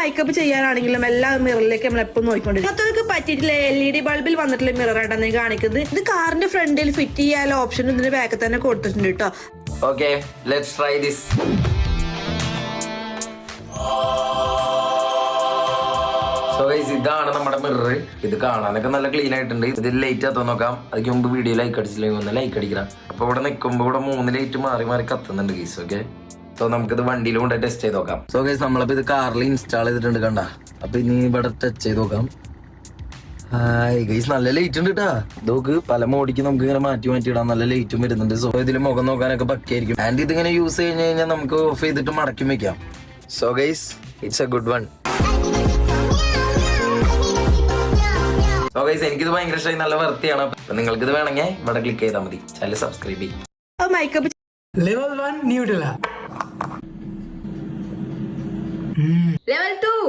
Makeup ചെയ്യാനാണെങ്കിലും എല്ലാ മിററിലേക്ക് നമ്മൾ എപ്പോഴും നോക്കിക്കൊണ്ടിരിക്കും. അതൊക്കെ പറ്റിയിട്ടില്ല. LED ബൾബിൽ വന്നിട്ടുള്ള മിറർ ആയിട്ടാണ് കാണിക്കുന്നത്. ഇത് കാറിന്റെ ഫ്രണ്ടിൽ ഫിറ്റ് ചെയ്യാനുള്ള ഓപ്ഷൻ ഇതിന്റെ ബാക്കിൽ തന്നെ കൊടുത്തിട്ടുണ്ട് കേട്ടോ. Okay, let's try this. So guys, ഇതാണ് നമ്മുടെ മിറർ. ഇത് കാണാനൊക്കെ നല്ല ക്ലീൻ ആയിട്ടുണ്ട്. ഇതിൽ ലൈറ്റ് കത്താൻ നോക്കാം. അതിന് മുമ്പ് വീഡിയോ ലൈക്ക് അടിച്ചില്ലെങ്കിൽ ഒന്ന് ലൈക്ക് അടിക്കണം. അപ്പൊ ഇവിടെ നിൽക്കുമ്പോൾ ഇവിടെ 3 ലൈറ്റ് മാറി മാറി കത്തുന്നുണ്ട് ഗൈസ്. ഓക്കെ, സോ നമുക്കിത് വണ്ടിയിൽ കൊണ്ട് ടെസ്റ്റ് ചെയ്ത് നോക്കാം. സോ ഗൈസ്, നമ്മളിപ്പോ ഇത് കാറിൽ ഇൻസ്റ്റാൾ ചെയ്തിട്ടുണ്ട് കണ്ട. അപ്പൊ ഇനി ഇവിടെ ടച്ച് ചെയ്ത് നോക്കാം. ഹായ് ഗൈസ്, നല്ല ലൈറ്റ് ഉണ്ട് കേട്ടാ. ഇതൊക്കെ പല മോഡിക്ക് നമുക്ക് ഇങ്ങനെ മാറ്റി ഇടാം. നല്ല ലൈറ്റും വരുന്നുണ്ട്. സോ ഇതിൽ മുഖം നോക്കാനൊക്കെ പക്കയായിരിക്കും. ആൻഡ് ഇതിങ്ങനെ യൂസ് കഴിഞ്ഞ് കഴിഞ്ഞാൽ നമുക്ക് ഓഫ് ചെയ്തിട്ട് മടക്കി വെക്കാം. So guys, it's A good one. So guys, എനിക്കിത് ഭയങ്കര ഇഷ്ടമായി. നല്ല വൃത്തിയാണ്. നിങ്ങൾക്കിത് വേണമെങ്കിൽ ഇവിടെ ക്ലിക്ക് ചെയ്താൽ മതി. ചാനൽ സബ്സ്ക്രൈബ് ചെയ്യും. Makeup Level 1 Nutella. Level 2.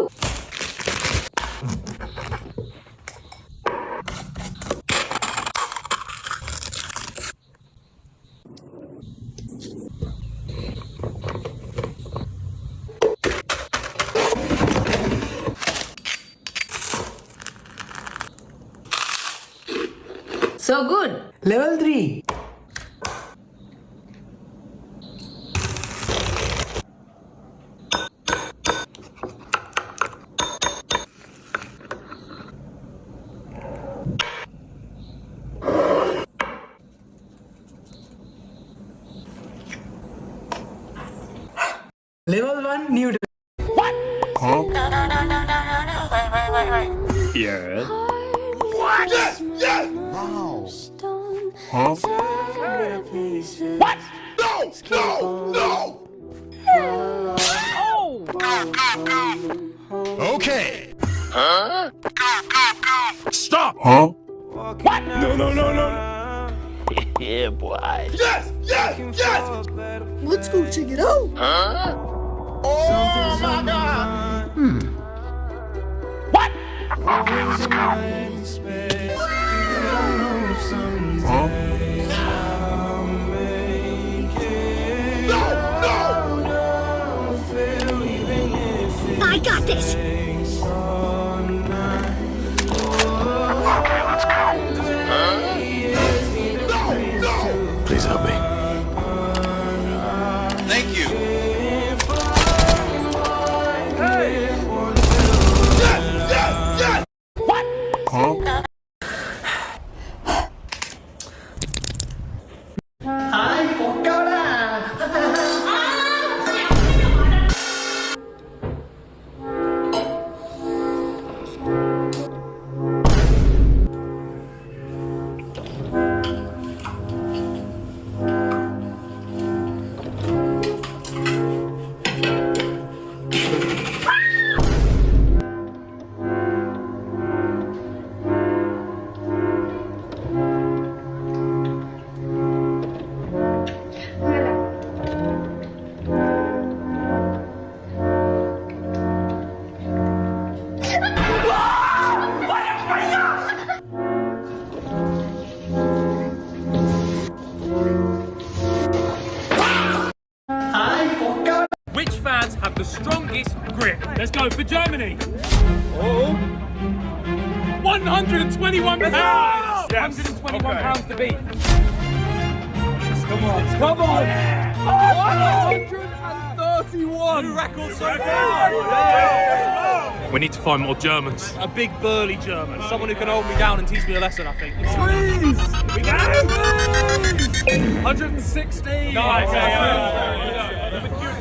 So good. Level 3. Level 1 Nutella. What? Huh? No. Wait. Yes. What? Yes. Wow. Huh? What? No. Oh. Okay. Huh? Stop. Huh? What? No. Yeah, boy. Yes. Let's go check it out. Huh? Oh my God. What? Huh? No. I got this. Okay, let's go. Huh? No. Please help me. Thank you. Yes. What? Huh? Hi, Pokora. Which fans have the strongest grip? Let's go for Germany. Oh. 121 pounds. Yes. 121 pounds to beat. Come on. 131. New record so far. We need to find more Germans. A big burly German. Someone who can hold me down and teach me a lesson, I think. Squeeze! We go! 160! Nice!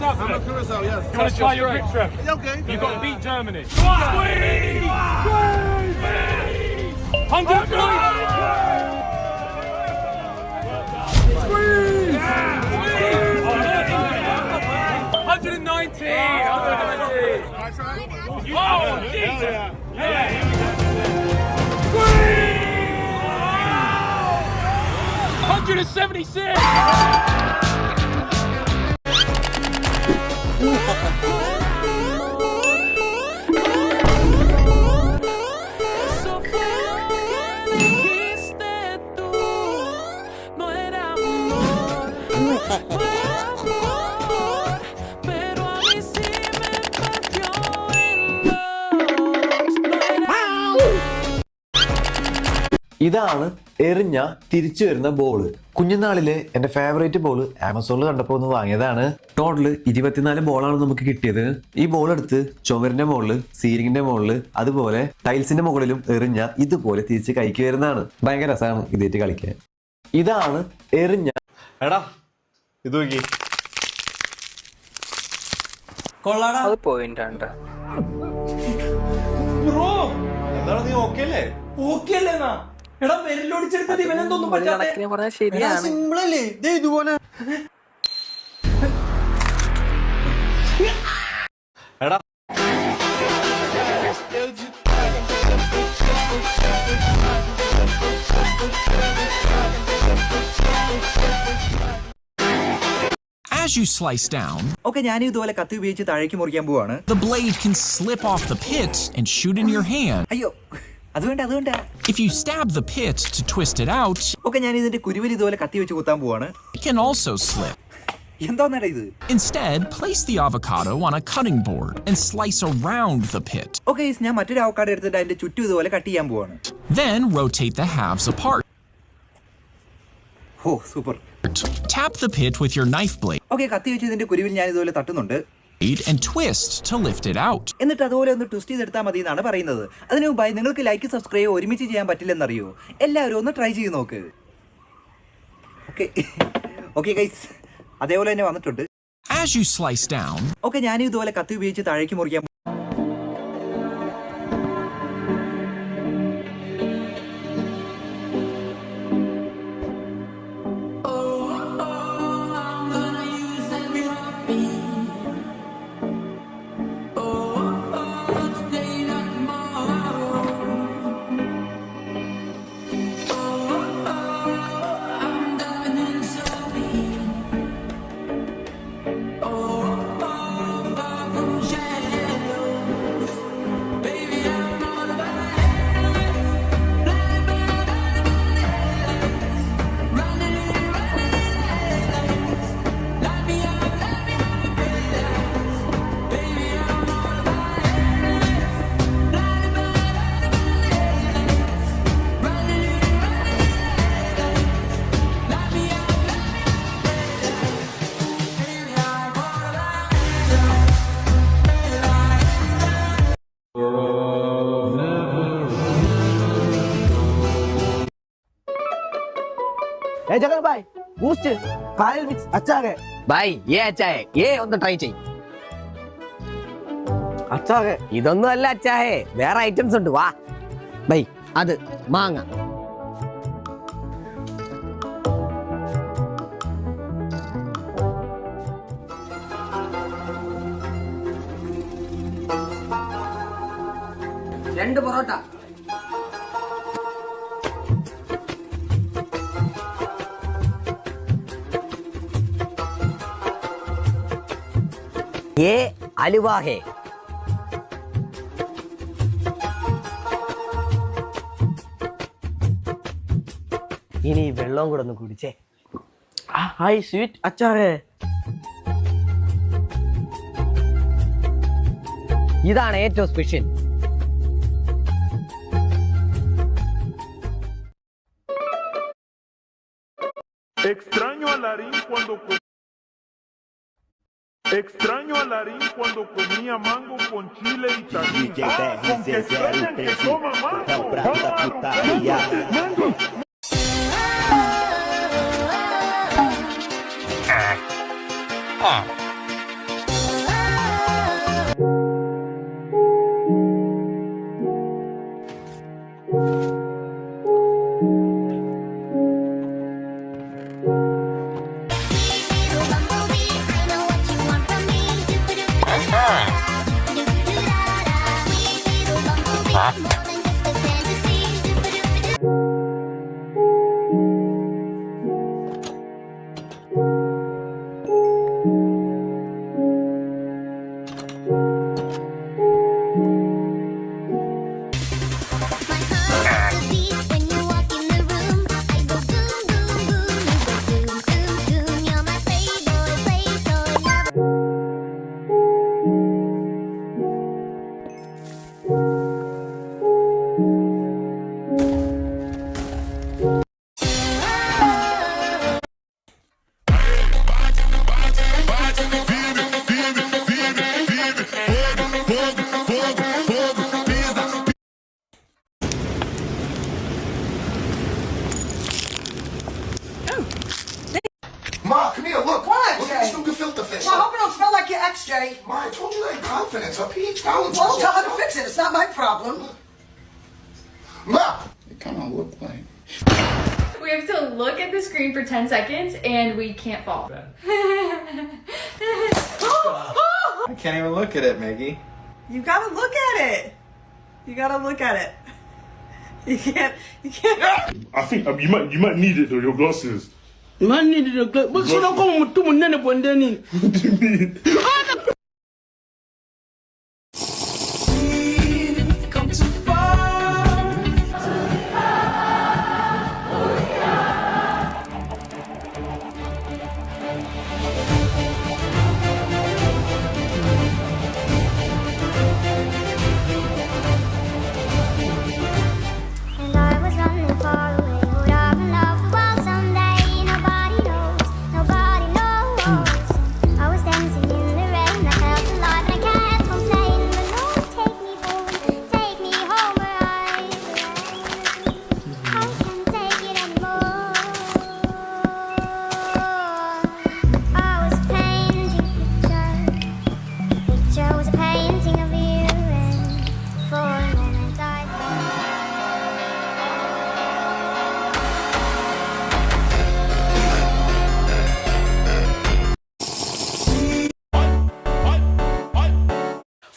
I'm a Curacao, yes. You want to try your picture? Okay. You've got to beat Germany. Squeeze! 100! Squeeze! 190! Oh, Jesus! Squeeze! 176! Pero a mí sí me partió en ഇതാണ് എറിഞ്ഞ തിരിച്ചു വരുന്ന ball. കുഞ്ഞുനാളില് എന്റെ favourite ball ആമസോണിൽ കണ്ടപ്പോൾ ഒന്ന് വാങ്ങിയതാണ്. Total 24 ബോളാണ് നമുക്ക് കിട്ടിയത്. ഈ ബോൾ എടുത്ത് ചുമരിന്റെ മുകളില്, സീലിംഗിന്റെ മുകളില്, അതുപോലെ ടൈൽസിന്റെ മുകളിലും എറിഞ്ഞ ഇതുപോലെ തിരിച്ച് കൈക്ക് വരുന്നതാണ്. ഭയങ്കര രസമാണ് ഇതേറ്റ് കളിക്കാൻ. ഇതാണ് എറിഞ്ഞ. എടാ ഇത് നോക്കി കൊള്ളാടാ. അത് പോയിന്റ് ആണ്. ബ്രോ എന്താണ് നീ ഓക്കെ അല്ലേ? ഓക്കെ അല്ലേന്നാ? എടാ പെരലോടിച്ചെടുത്തത് ഇവനെന്തൊന്നും കണക്കിന് പറഞ്ഞാൽ ശരിയാണ്. സിമ്പിൾ അല്ലേ ദേ ഇതുപോലെ. എടാ As you slice down, okay, ഞാൻ ഇതുപോലെ കത്തി ഉപയോഗിച്ച് താഴേക്ക് മുറിക്കാൻ പോവാണ്. The blade can slip off the pit and shoot in your hand. അയ്യോ അത് വേണ്ട. If you stab the pit to twist it out, okay, ഞാൻ ഇതിന്റെ കുരുവിൽ ഇതുപോലെ കത്തി വെച്ച് കുത്താൻ പോവാണ്. it can also slip. എന്താണെടാ ഇത്? Instead, place the avocado on a cutting board and slice around the pit. Okay, ഞാൻ മറ്റൊരു അവക്കാഡോ എടുത്തിട്ട് അതിന്റെ ചുറ്റും ഇതുപോലെ കട്ട് ചെയ്യാൻ പോവാണ്. Then rotate the halves apart. ഓ super. Tap the pit with your knife blade. Okay, കത്തി വെച്ച് ഇതിന്റെ കുരുവിൽ ഞാൻ ഇതുപോലെ തട്ടുന്നുണ്ട്. And twist to lift it out. എന്നിട്ട് അതുപോലെ ഒന്ന് ട്വിസ്റ്റ് ചെയ്തെടുത്താൽ മതി എന്നാണ് പറയുന്നത്. അതിനു മുമ്പായി നിങ്ങൾക്ക് ലൈക്ക് സബ്സ്ക്രൈബ് ഒരുമിച്ച് ചെയ്യാൻ പറ്റില്ലെന്നറിയോ? എല്ലാവരും ഒന്ന് ട്രൈ ചെയ്ത് നോക്ക്. ഓക്കെ ഗൈസ്, അതേപോലെ തന്നെ വന്നിട്ടുണ്ട്. As you slice down, okay, ഞാൻ ഇതുപോലെ കത്തി ഉപയോഗിച്ച് താഴേക്ക് മുറിക്കാൻ भाई बूस्ट कायल मिक्स अच्छा है ബൈ ഏ അച്ചായേ ഏ ഒന്ന് ട്രൈ ചെയ്. अच्छा है ഇതൊന്നും അല്ല അച്ചായേ, വേറെ ഐറ്റംസ് ഉണ്ട്. വാ ബൈ. അത് മാങ്ങ. രണ്ട് പൊറോട്ട. ये हलवा है. ഇനി വെള്ളം കൂടെ ഒന്ന് കുടിച്ചേ. हाय स्वीट अच्छा है ഇതാണ് ഏറ്റവും special. Extraño a Larín cuando comía mango con chile y tajín. Con que extrañan que coma mango. Mango. you like confidence? Our pH balance. Well, tell her to fix it. It's not my problem. Look! They kind of look like. We have to look at the screen for 10 seconds and we can't fall. I can't even look at it, Maggie. You gotta look at it. You gotta look at it. You can't. I think you might need it though. Your glasses. Man needed a glove. But so don't come to Munene Bondeni. What do you mean? And I was running far away. Would I have loved the world someday? Nobody knows. Nobody knows. I was dancing in the rain. I felt alive and I can't complain. But Lord, take me home where I belong. I can't take it anymore. I was painting a picture was a painting of you, and for a moment I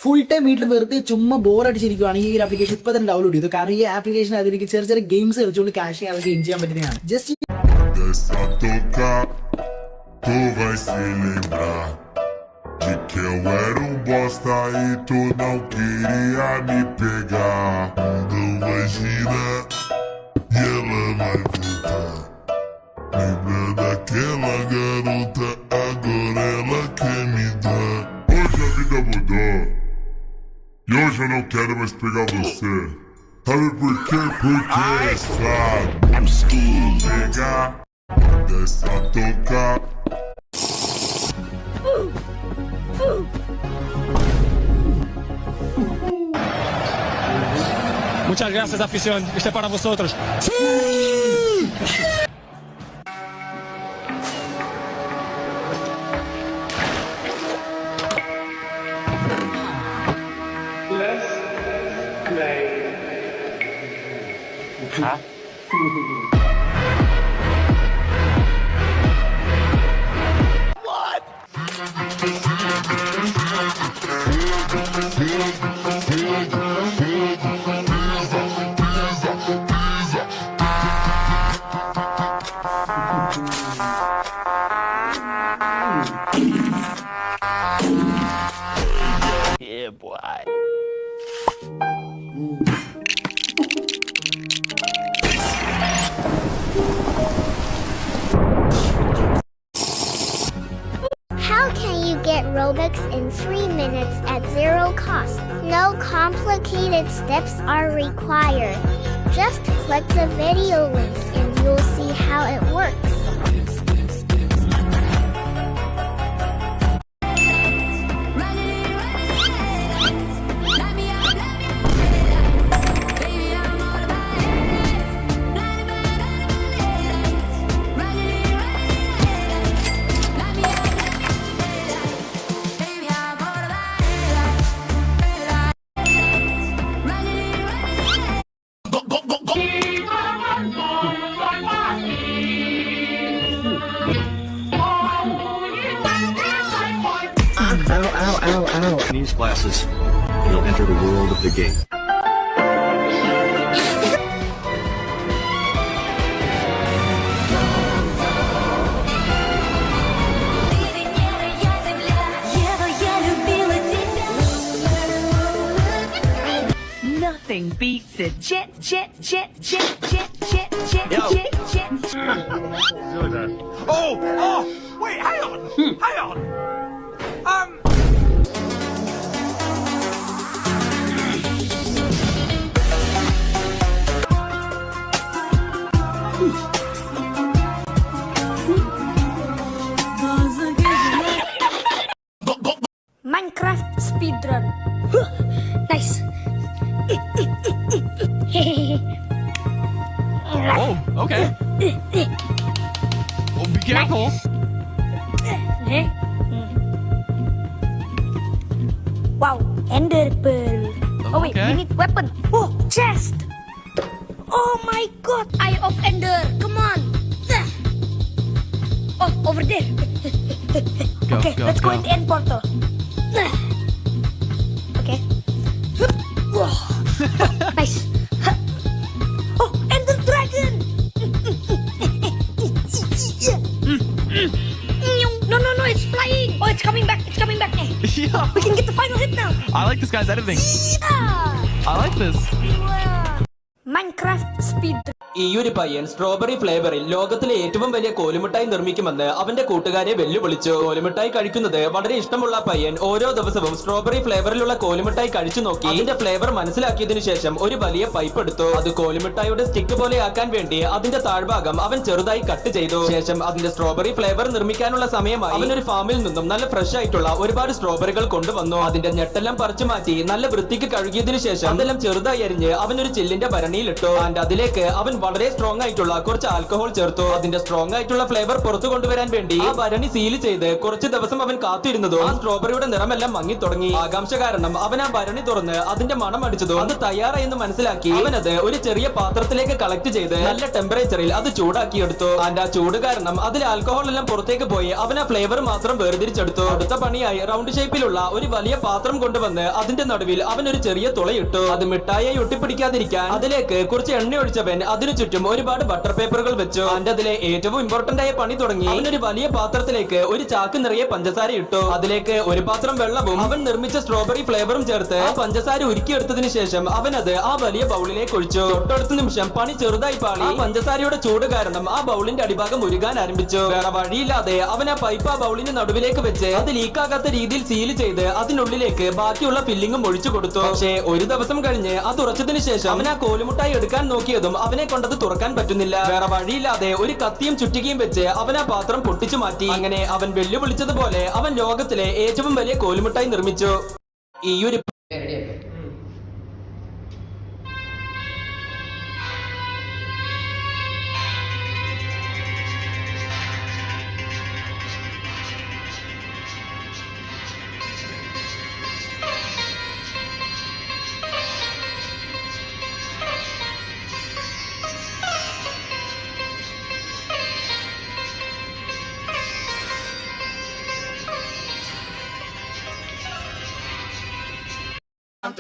full time വീട്ടിൽ വെറുതെ ചുമ്മാ bore അടിച്ചിരിക്കുകയാണെങ്കിൽ ഈ ഒരു application ഇപ്പൊ തന്നെ download ചെയ്തു. കാരണം ഈ ആപ്ലിക്കേഷൻ അതിലേക്ക് ചെറിയ ചെറിയ ഗെയിംസ് കളിച്ചുകൊണ്ട് ക്യാഷ് ചെയ്യാൻ ചെയ്യാൻ പറ്റുന്നതാണ്. Just Dessa tocar, tu vai se lembrar de que eu era bosta e tu não queria me pegar. Não imagina e ela vai voltar. Lembra daquela garota, agora ela quer me dar. Hoje a vida mudou e hoje eu não quero mais pegar você. Sabe por quê? Porque sabe. I'm scared. Pegar, dessa tocar. Muchas gracias, afición. Este es para vosotros. Yeah, boy. How can you get Robux in 3 minutes at zero cost? No complicated steps are required. Just click the video link and you'll see how it works. These glasses, you'll enter the world of the game. nothing beats a jet. Oh! Wait, hang on! Minecraft speedrun. Nice. Oh, okay. Oh, be careful. Wow, Ender Pearl. Oh wait, we need weapon. Oh, chest. Oh my god, Eye of Ender. Come on. Oh, over there. Okay, let's go in the end portal. Okay. Nice. Oh, Ender Dragon. No, it's flying. Oh, it's coming back. Yeah. We can get the final hit now. I like this guy's editing. Yeah. I like this. Minecraft speed. ഈ ഒരു പയ്യൻ strawberry ഫ്ലേവറിൽ ലോകത്തിലെ ഏറ്റവും വലിയ കോലുമിഠായി നിർമ്മിക്കുമെന്ന് അവന്റെ കൂട്ടുകാരെ വെല്ലുവിളിച്ചു. കോലുമിഠായി കഴിക്കുന്നത് വളരെ ഇഷ്ടമുള്ള പയ്യൻ ഓരോ ദിവസവും സ്ട്രോബെറി ഫ്ലേവറിലുള്ള കോലുമിഠായി കഴിച്ചു നോക്കി. അതിന്റെ ഫ്ലേവർ മനസ്സിലാക്കിയതിനു ശേഷം ഒരു വലിയ പൈപ്പ് എടുത്തു. അത് കോലുമിഠായിയുടെ സ്റ്റിക്ക് പോലെ ആക്കാൻ വേണ്ടി അതിന്റെ താഴ്ഭാഗം അവൻ ചെറുതായി കട്ട് ചെയ്തു. ശേഷം അതിന്റെ സ്ട്രോബെറി ഫ്ലേവർ നിർമ്മിക്കാനുള്ള സമയമായി അവൻ ഒരു ഫാമിൽ നിന്നും നല്ല ഫ്രഷ് ആയിട്ടുള്ള ഒരുപാട് സ്ട്രോബെറികൾ കൊണ്ടുവന്നു. അതിന്റെ ഞെട്ടെല്ലാം പറിച്ചു മാറ്റി നല്ല വൃത്തിക്ക് കഴുകിയതിനു ശേഷം അതെല്ലാം ചെറുതായി അരിഞ്ഞ് അവൻ ഒരു ചില്ലിന്റെ ഭരണിയിലിട്ടു. ആൻഡ് അതിലേക്ക് അവൻ വളരെ സ്ട്രോങ് ആയിട്ടുള്ള കുറച്ച് ആൽക്കഹോൾ ചേർത്തു. അതിന്റെ സ്ട്രോങ് ആയിട്ടുള്ള ഫ്ലേവർ പുറത്തു കൊണ്ടുവരാൻ വേണ്ടി ആ ഭരണി സീൽ ചെയ്ത് കുറച്ച് ദിവസം അവൻ കാത്തിരുന്നതും ആ സ്ട്രോബെറിയുടെ നിറമെല്ലാം മങ്ങി തുടങ്ങി. ആകാംക്ഷ കാരണം അവൻ ആ ഭരണി തുറന്ന് അതിന്റെ മണം അടിച്ചതും അത് തയ്യാറായെന്ന് മനസ്സിലാക്കി അവൻ അത് ഒരു ചെറിയ പാത്രത്തിലേക്ക് കളക്ട് ചെയ്ത് നല്ല ടെമ്പറേച്ചറിൽ അത് ചൂടാക്കിയെടുത്തു. ആൻഡ് ആ ചൂട് കാരണം അതിൽ ആൽക്കഹോൾ എല്ലാം പുറത്തേക്ക് പോയി അവൻ ആ ഫ്ലേവർ മാത്രം വേർതിരിച്ചെടുത്തു. അടുത്ത പണിയായി റൗണ്ട് ഷേപ്പിലുള്ള ഒരു വലിയ പാത്രം കൊണ്ടുവന്ന് അതിന്റെ നടുവിൽ അവൻ ഒരു ചെറിയ തുളയിട്ടു. അത് മിഠായി ഒട്ടിപ്പിടിക്കാതിരിക്കാൻ അതിലേക്ക് കുറച്ച് എണ്ണ ഒഴിച്ചവൻ അതിനു ചുറ്റും ഒരുപാട് ബട്ടർ പേപ്പറുകൾ വെച്ചു. അതിന്റെ അതിലെ ഏറ്റവും ഇമ്പോർട്ടന്റ് ആയ പണി തുടങ്ങി. അവനൊരു വലിയ പാത്രത്തിലേക്ക് ഒരു ചാക്ക് നിറയെ പഞ്ചസാര ഇട്ടു. അതിലേക്ക് ഒരു പാത്രം വെള്ളവും അവൻ നിർമ്മിച്ച സ്ട്രോബെറി ഫ്ലേവറും ചേർത്ത് ആ പഞ്ചസാര ഉരുക്കിയെടുത്തതിന് ശേഷം അവൻ അത് ആ വലിയ ബൗളിലേക്ക് ഒഴിച്ചു. തൊട്ടടുത്ത നിമിഷം പണി ചെറുതായി പാളി. ആ പഞ്ചസാരയുടെ ചൂട് കാരണം ആ ബൗളിന്റെ അടിഭാഗം ഉരുകാൻ ആരംഭിച്ചു. വേറെ വഴിയില്ലാതെ അവൻ ആ പൈപ്പ് ആ ബൗളിന്റെ നടുവിലേക്ക് വെച്ച് അത് ലീക്കാകാത്ത രീതിയിൽ സീൽ ചെയ്ത് അതിനുള്ളിലേക്ക് ബാക്കിയുള്ള ഫില്ലിങ്ങും ഒഴിച്ചു കൊടുത്തു. പക്ഷേ ഒരു ദിവസം കഴിഞ്ഞ് അത് ഉറച്ചതിന് ശേഷം അവൻ ആ കോലുമുട്ടായി എടുക്കാൻ നോക്കിയതും അവനെ കൊണ്ടത് തുറക്കാൻ പറ്റുന്നില്ല. വേറെ വഴിയില്ലാതെ ഒരു കത്തിയും ചുറ്റികയും വെച്ച് അവൻ ആ പാത്രം പൊട്ടിച്ചു മാറ്റി. അങ്ങനെ അവൻ വെല്ലുവിളിച്ചതുപോലെ അവൻ ലോകത്തിലെ ഏറ്റവും വലിയ കോലുമുട്ടായി നിർമ്മിച്ചു. ഈ ഒരു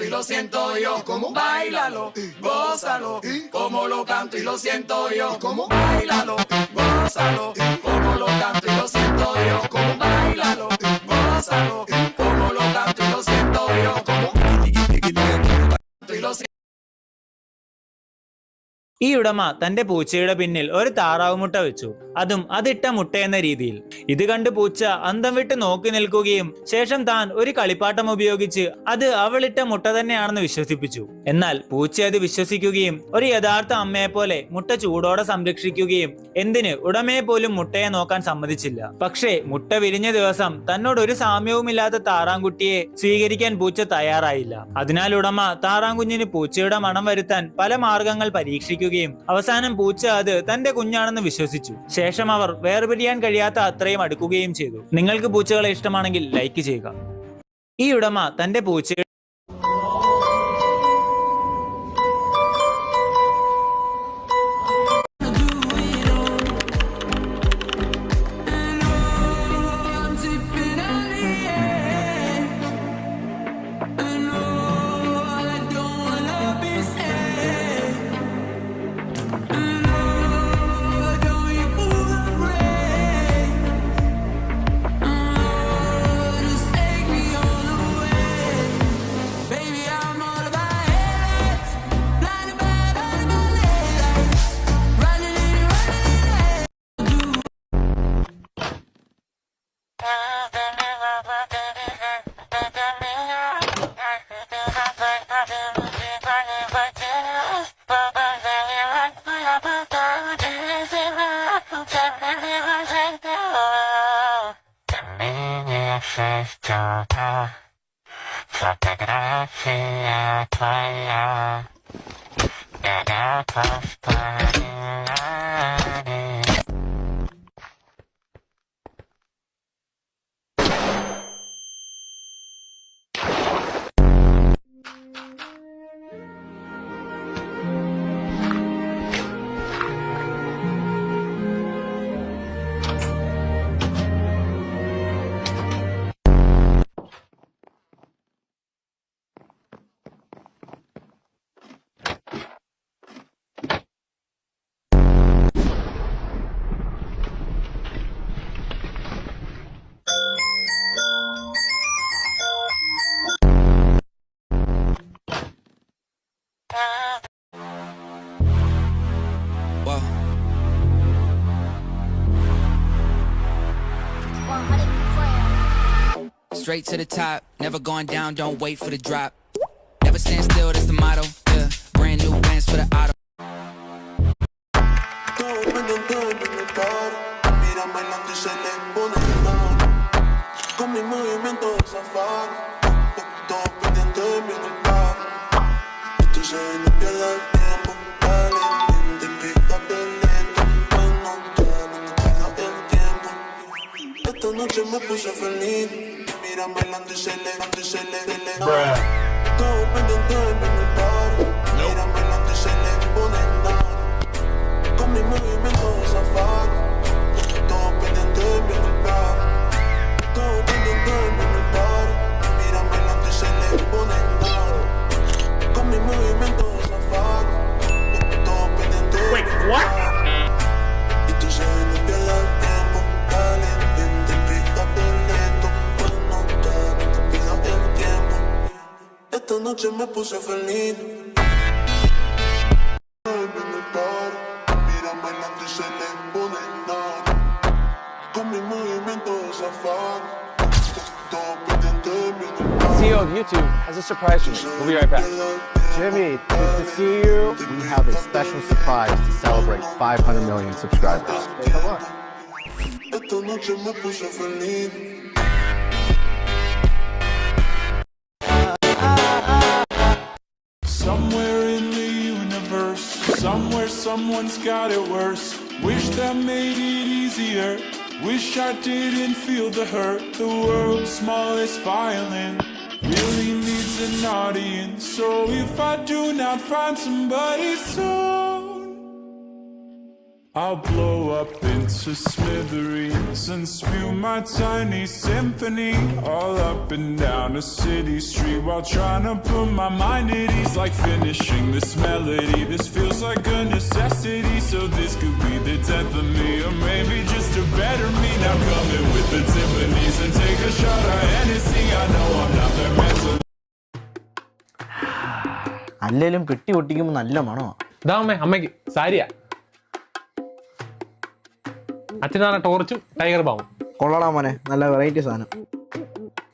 Y lo siento yo, como bailalo, gózalo, como lo canto y lo siento yo, como bailalo, gózalo, como lo canto y lo siento yo, como bailalo, gózalo, como lo canto y lo siento yo, como y lo siento. ഈ ഉടമ തന്റെ പൂച്ചയുടെ പിന്നിൽ ഒരു താറാവ് മുട്ട വെച്ചു, അതും അതിട്ട മുട്ടയെന്ന രീതിയിൽ. ഇത് കണ്ട് പൂച്ച അന്തം വിട്ട് നോക്കി നിൽക്കുകയും ശേഷം താൻ ഒരു കളിപ്പാട്ടം ഉപയോഗിച്ച് അത് അവളിട്ട മുട്ട തന്നെയാണെന്ന് വിശ്വസിപ്പിച്ചു. എന്നാൽ പൂച്ച അത് വിശ്വസിക്കുകയും ഒരു യഥാർത്ഥ അമ്മയെ പോലെ മുട്ട ചൂടോടെ സംരക്ഷിക്കുകയും എന്തിന് ഉടമയെ പോലും മുട്ടയെ നോക്കാൻ സമ്മതിച്ചില്ല. പക്ഷേ മുട്ട വിരിഞ്ഞ ദിവസം തന്നോട് ഒരു സാമ്യവുമില്ലാത്ത താറാങ്കുട്ടിയെ സ്വീകരിക്കാൻ പൂച്ച തയ്യാറായില്ല. അതിനാൽ ഉടമ താറാങ്കുഞ്ഞിന് പൂച്ചയുടെ മണം വരുത്താൻ പല മാർഗങ്ങൾ പരീക്ഷിക്കുകയും അവസാനം പൂച്ച അത് തന്റെ കുഞ്ഞാണെന്ന് വിശ്വസിച്ചു. ശേഷം അവർ വേർപിരിയാൻ കഴിയാത്ത അത്രയും അടുക്കുകയും ചെയ്തു. നിങ്ങൾക്ക് പൂച്ചകളെ ഇഷ്ടമാണെങ്കിൽ ലൈക്ക് ചെയ്യുക. ഈ ഉടമ തന്റെ പൂച്ച straight to the top, never going down, don't wait for the drop. Never stand still, that's the motto. Yeah, brand new bands for the auto. Con mi movimiento de safari, todo pendiente de mí en el party. Esto se no pierde el tiempo, dale, te pícate lento. No pierda el tiempo. Esta noche me puse feliz, mira bailando y se le. Todo pendiente de mí en el party, mira bailando y se le pone nada. Con mi movimiento de safari, todo pendiente de mí en el party. Todo pendiente de mí en el party, mira bailando y se le pone nada. Con mi movimiento de safari, todo pendiente de mí en el party. Y tú sabes no pierdas el tiempo, dale, vente, pícate lento. No te pierdas el tiempo. Esta noche me puse feliz. En el party, mira bailando y se le pone nada. Con mi movimiento de safari, todo pendiente de mí. CEO of YouTube has a surprise for me. We'll be right back. Jimmy, good to see you. We have a special surprise to celebrate 500 million subscribers. Take a look. Esta noche me puse feliz. Somewhere in the universe, somewhere someone's got it worse. Wish that made it easier. Wish I didn't feel the hurt. The world's smallest violin really needs an audience. So if I do not find somebody soon, I'll blow up into smithereens and spew my tiny symphony all up and down a city street while trying to put my mind at ease. Like finishing this melody, this feels like a necessity. So this could be the death of me, or maybe just a better me. Now coming with the Tiffany's and take a shot at Hennessy. I know I'm not their mental. അല്ലേലും പെട്ടി പൊട്ടിക്കുമ്പോൾ നല്ല മണോ. ഇതാ അമ്മയ്ക്ക് സാരിയാ. അച്ഛനാണ് ടോർച്ചും tiger ബാവും. കൊള്ളടാ മോനെ, നല്ല variety സാധനം.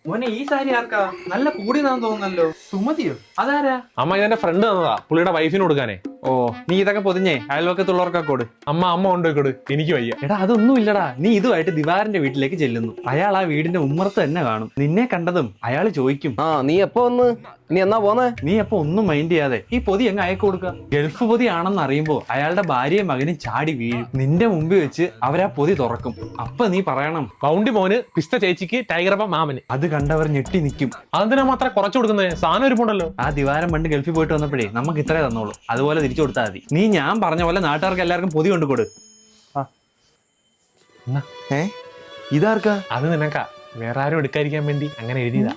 മോനെ ഈ സാരി ആർക്കാ? നല്ല കൂടിയതാന്ന് തോന്നുന്നല്ലോ. സുമതിയോ? അതാരാ? അമ്മ ഇതെന്റെ ഫ്രണ്ട് തന്നതാ, പുള്ളിയുടെ വൈഫിന് കൊടുക്കാനേ. ഓ, നീ ഇതൊക്കെ പൊതിഞ്ഞേ അയൽവക്കത്തുള്ളവർക്കൊക്കെ കൊടു. അമ്മ കൊണ്ടുപോയിക്കോട്, എനിക്ക് വയ്യ. എടാ അതൊന്നും ഇല്ലടാ, നീ ഇതുമായിട്ട് ദിവാറിന്റെ വീട്ടിലേക്ക് ചെല്ലുന്നു. അയാൾ ആ വീടിന്റെ ഉമ്മറത്ത് തന്നെ കാണും. നിന്നെ കണ്ടതും അയാൾ ചോദിക്കും, ആ നീ എപ്പോ വന്ന്, നീ എന്നാ പോന്നേ? നീ അപ്പൊ ഒന്നും മൈൻഡ് ചെയ്യാതെ ഈ പൊതി അങ്ങ് അയക്ക് കൊടുക്കുക. ഗൾഫ് പൊതി ആണെന്ന് അറിയുമ്പോ അയാളുടെ ഭാര്യയും മകനും ചാടി വീഴും. നിന്റെ മുമ്പിൽ വെച്ച് അവരാ പൊതി തുറക്കും. അപ്പൊ നീ പറയണം, കൗണ്ടി മോന്, പിസ്ത ചേച്ചിക്ക്, ടൈഗർ മാമന്. അത് കണ്ടവർ ഞെട്ടി നിൽക്കും. അതെന്തിനാ മാത്രം കുറച്ചു കൊടുക്കുന്നത്? സാധനം ഒരുപാടല്ലോ. ആ ദിവാരം പണ്ട് ഗൾഫിൽ പോയിട്ട് വന്നപ്പോഴേ നമുക്ക് ഇത്രേ തന്നോളൂ, അതുപോലെ തിരിച്ചു കൊടുത്താൽ മതി. നീ ഞാൻ പറഞ്ഞ പോലെ നാട്ടുകാർക്ക് എല്ലാവർക്കും പൊതി കൊണ്ടു കൊടു. ഇതാർക്കാ? അത് നിനക്കാ, വേറെ ആരും എടുക്കാതിരിക്കാൻ വേണ്ടി അങ്ങനെ എഴുതിയതാ.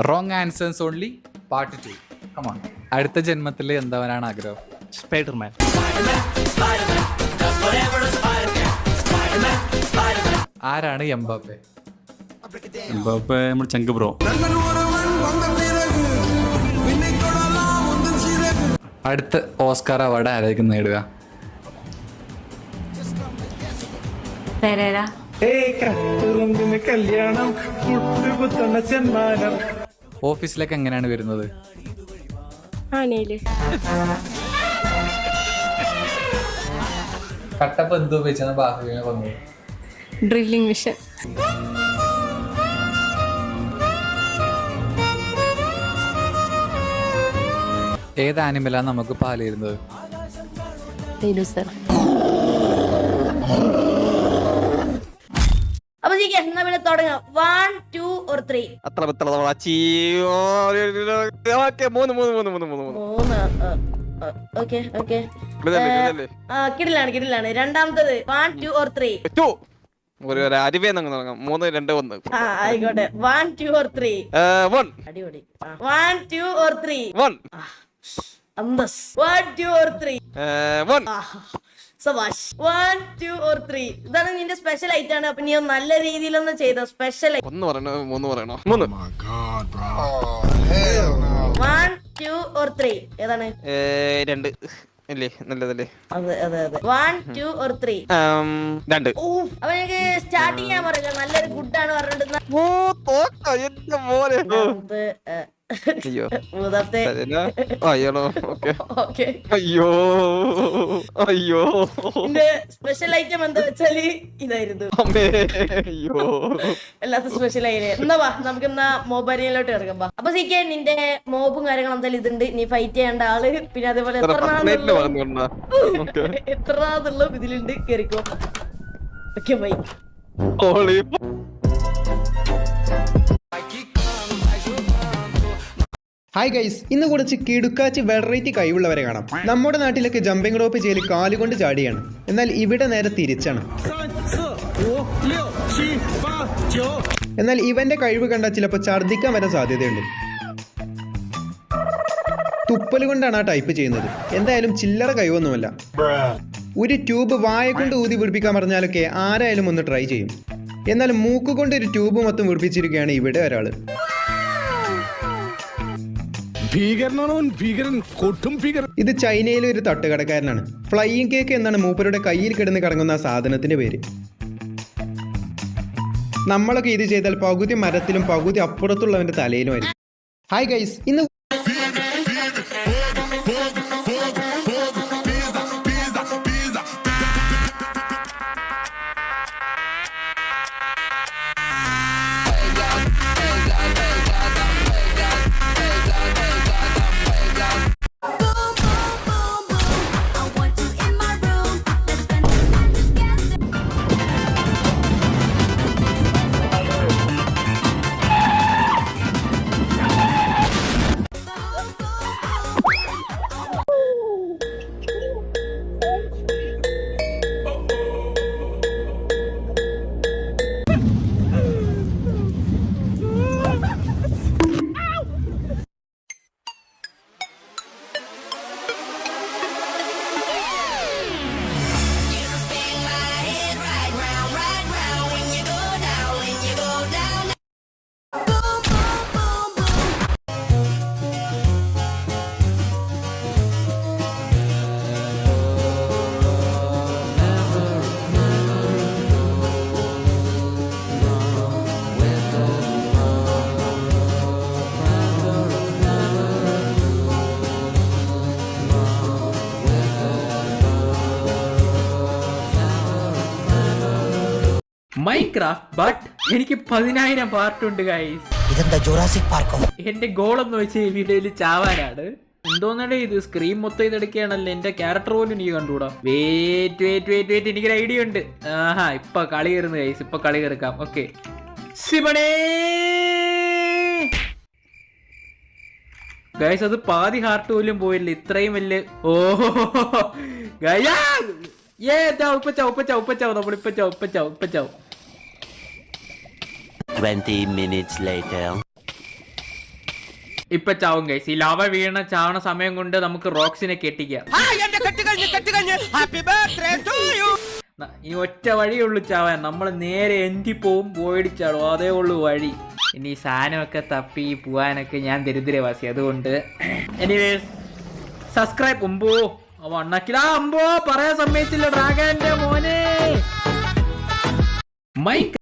Wrong answers only part 2. Come on, അടുത്ത ജന്മത്തിൽ എന്താവാനാണ് ആഗ്രഹം? സ്പൈഡർമാൻ. ആരാണ് എംബാപ്പെ? എംബാപ്പെ നമ്മുടെ ചങ്ക് ബ്രോ. അടുത്ത ഓസ്കാർ അവാർഡ് ആരായിരിക്കും നേടുക? കല്യാണം ഓഫീസിലേക്ക് എങ്ങനെയാണ് വരുന്നത്? കട്ടപ്പ് എന്തോ ഉപയോഗിച്ചാണ് ബാഹുവിനെ കൊന്നത്? Drilling mission. ഏത് ആനിമലാണ് നമുക്ക് പാല് തരുന്നത്? അപ്പൊ എന്നാ പിന്നെ തുടങ്ങാം. 1 2 or 3. കിടിലാണ്. രണ്ടാമത്തത് 1 2 or 3. ആയിക്കോട്ടെ. 1 2 or 3. അടിപൊളി. 1 2 or 3. 1 2 or 3. സവാഷ്. 1 2 or 3. ഇതാണ് നിന്റെ സ്പെഷ്യൽ ഐറ്റം ആണ്. അപ്പൊ നീ നല്ല രീതിയിലൊന്ന് ചെയ്തോ. Special 1 2 or 3. ഏതാണ്? 2 അല്ലേ? നല്ലതല്ലേ? അതെ 1 2 or 3. 2. അപ്പൊ എനിക്ക് സ്റ്റാർട്ടിങ് ഞാൻ പറയാം. നല്ലൊരു ഗുഡ് ആണ് പറഞ്ഞിട്ട്. അയ്യോ മൂന്നാമത്തെ സ്പെഷ്യൽ ഐറ്റം എന്താ വെച്ചാല് ഇതായിരുന്നു. എല്ലാത്ത സ്പെഷ്യൽ ആയില്ലേ. എന്നാ വാ നമുക്ക് എന്നാ മൊബൈലിലോട്ട് കിടക്കാം. അപ്പൊ സീക്കെ നിന്റെ മോബും കാര്യങ്ങളും എന്തായാലും ഇതുണ്ട്. നീ ഫൈറ്റ് ചെയ്യേണ്ട ആള്. പിന്നെ അതേപോലെ എത്ര ഇതിലുണ്ട്. കേറിക്കോ. Okay bye. ഹായ് ഗൈസ്, ഇന്ന് കുറച്ച് കിടുക്കാച്ച് വെറൈറ്റി കഴിവുള്ളവരെ കാണാം. നമ്മുടെ നാട്ടിലൊക്കെ ജമ്പിംഗ് റോപ്പ് ചെയ്യൽ കാലുകൊണ്ട് ചാടിയാണ്. എന്നാൽ ഇവിടെ നേരെ തിരിച്ചാണ്. എന്നാൽ ഇവന്റെ കഴിവ് കണ്ടാൽ ചിലപ്പോൾ ഛർദ്ദിക്കാൻ വരാൻ സാധ്യതയുണ്ട്. തുപ്പൽ കൊണ്ടാണ് ആ ടൈപ്പ് ചെയ്യുന്നത്. എന്തായാലും ചില്ലറ കഴിവൊന്നുമല്ല. ഒരു ട്യൂബ് വായ കൊണ്ട് ഊതി പിടിപ്പിക്കാൻ പറഞ്ഞാലൊക്കെ ആരായാലും ഒന്ന് ട്രൈ ചെയ്യും. എന്നാൽ മൂക്ക് കൊണ്ട് ഒരു ട്യൂബ് മൊത്തം പിടിപ്പിച്ചിരിക്കുകയാണ് ഇവിടെ ഒരാള്. ഇത് ചൈനയിലെ ഒരു തട്ടുകടക്കാരനാണ്. ഫ്ലൈയിങ് കേക്ക് എന്നാണ് മൂപ്പരുടെ കയ്യിൽ കിടന്ന് കറങ്ങുന്ന സാധനത്തിന്റെ പേര്. നമ്മളൊക്കെ ഇത് ചെയ്താൽ പകുതി മരത്തിലും പകുതി അപ്പുറത്തുള്ളവന്റെ തലയിലും ആയിരിക്കും. ഹായ് ഗൈസ്, ഇന്ന് മൈൻക്രാഫ്റ്റ് ബട്ട് എനിക്ക് 10,000 പാർട്ടുണ്ട് ഗൈസ്. ഇതെന്താ ജുറാസിക് പാർക്കോ? എന്റെ ഗോൾ എന്ന് വെച്ചാൽ ഈ വീഡിയോയിൽ ചാവാനാണ്. എന്തോന്നടേ ഇത് സ്ക്രീൻ മൊത്തം ഇതെടുക്കുകയാണല്ലോ. എന്റെ ക്യാരക്ടർ പോലും എനിക്ക് കണ്ടുകൂടാ. വെയിറ്റ് എനിക്കൊരു ഐഡിയ ഉണ്ട്. ആഹാ, ഇപ്പൊ കളി കയറുന്നു ഗൈസ്. ഇപ്പൊ കളി കയറിക്കാം. ഓക്കെ ശിവണേ ഗൈസ്, അത് പാതി ഹാർട്ട് പോലും പോയില്ല. ഇത്രയും വലിയ ഓഹോ ഗയാ ഇപ്പൊ ചാവും നമ്മളിപ്പോ ചാവും. 20 minutes later. ഇപ്പൊ ചാവും ഗൈസ്. ഈ ലാവ വീണ ചാവണ സമയം കൊണ്ട് നമുക്ക് റോക്സിനെ കെട്ടിക്കാം. ഈ ഒറ്റ വഴിയുള്ളൂ ചാവാൻ. നമ്മൾ നേരെ എൻറ്റി പോവും, പോയിടിച്ചാടും. അതേ ഉള്ളൂ വഴി. ഇനി ഈ സാധനമൊക്കെ തപ്പി പോവാനൊക്കെ ഞാൻ ദരിദ്രവാസി. അതുകൊണ്ട് എനിവേസ് സബ്സ്ക്രൈബ്. അമ്പോ പറയാൻ സമ്മതിച്ചില്ല ഡ്രാഗന്റെ മോനെ. മൈക്ക്